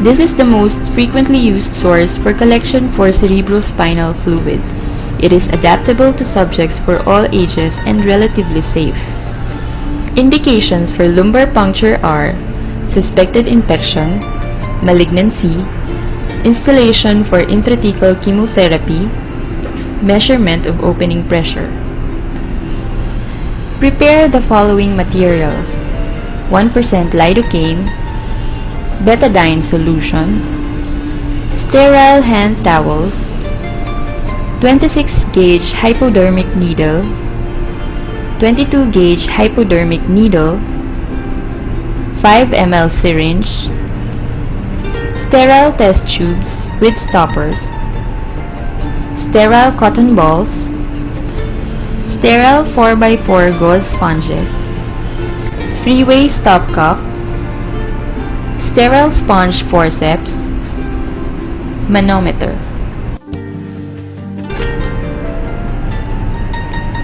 This is the most frequently used source for collection for cerebrospinal fluid. It is adaptable to subjects for all ages and relatively safe. Indications for lumbar puncture are suspected infection, malignancy, installation for intrathecal chemotherapy, measurement of opening pressure. Prepare the following materials: 1% lidocaine, betadine solution, sterile hand towels, 26 gauge hypodermic needle, 22 gauge hypodermic needle, 5 ml syringe, sterile test tubes with stoppers, sterile cotton balls, sterile 4x4 gauze sponges, freeway stopcock, sterile sponge forceps, manometer.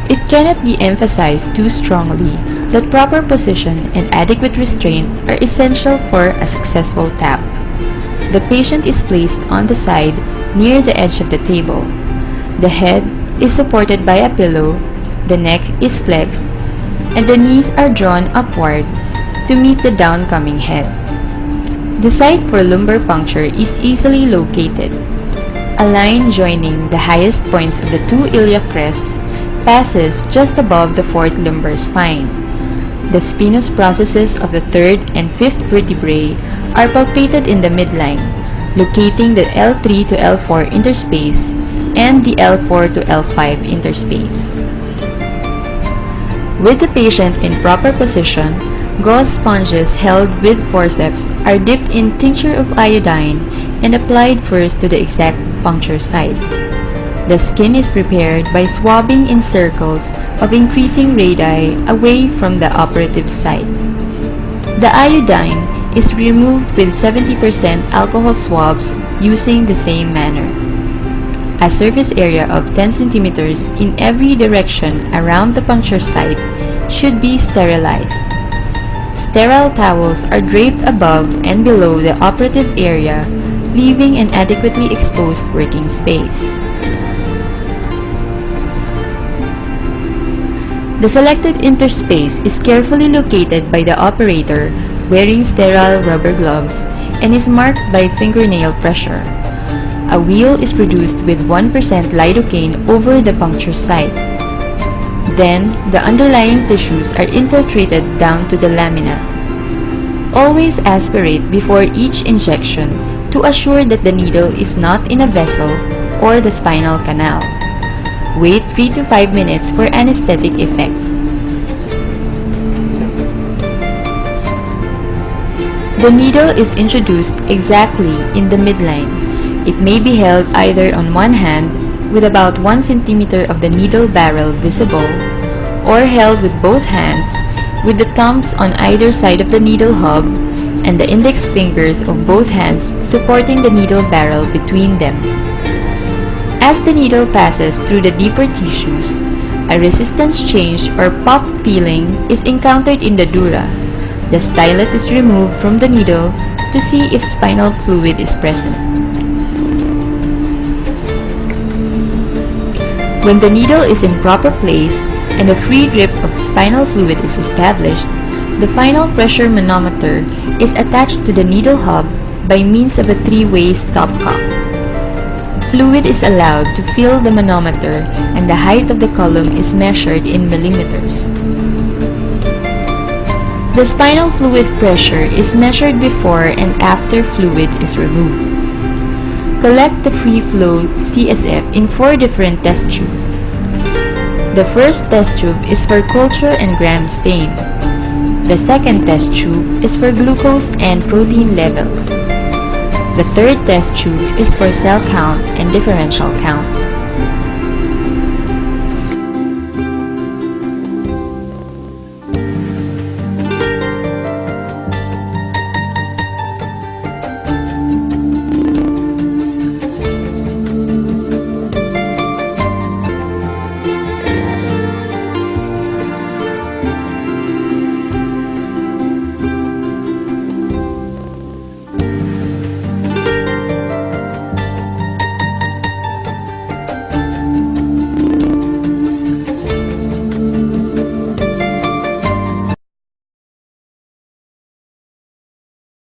It cannot be emphasized too strongly that proper position and adequate restraint are essential for a successful tap. The patient is placed on the side near the edge of the table. The head is supported by a pillow, the neck is flexed, and the knees are drawn upward to meet the downcoming head. The site for lumbar puncture is easily located. A line joining the highest points of the two iliac crests passes just above the fourth lumbar spine. The spinous processes of the third and fifth vertebrae are palpated in the midline, locating the L3 to L4 interspace and the L4 to L5 interspace. With the patient in proper position, gauze sponges held with forceps are dipped in tincture of iodine and applied first to the exact puncture site. The skin is prepared by swabbing in circles of increasing radii away from the operative site. The iodine is removed with 70% alcohol swabs using the same manner. A surface area of 10 centimeters in every direction around the puncture site should be sterilized. Sterile towels are draped above and below the operative area, leaving an adequately exposed working space. The selected interspace is carefully located by the operator wearing sterile rubber gloves and is marked by fingernail pressure. A wheal is produced with 1% lidocaine over the puncture site. Then, the underlying tissues are infiltrated down to the lamina. Always aspirate before each injection to assure that the needle is not in a vessel or the spinal canal. Wait 3 to 5 minutes for anesthetic effect. The needle is introduced exactly in the midline. It may be held either on one hand with about 1 centimeter of the needle barrel visible, or held with both hands with the thumbs on either side of the needle hub and the index fingers of both hands supporting the needle barrel between them. As the needle passes through the deeper tissues, a resistance change or pop feeling is encountered in the dura. The stylet is removed from the needle to see if spinal fluid is present. When the needle is in proper place and a free drip of spinal fluid is established, the final pressure manometer is attached to the needle hub by means of a three-way stopcock. Fluid is allowed to fill the manometer and the height of the column is measured in millimeters. The spinal fluid pressure is measured before and after fluid is removed. Collect the free flow CSF in 4 different test tubes. The first test tube is for culture and gram stain. The second test tube is for glucose and protein levels. The third test tube is for cell count and differential count.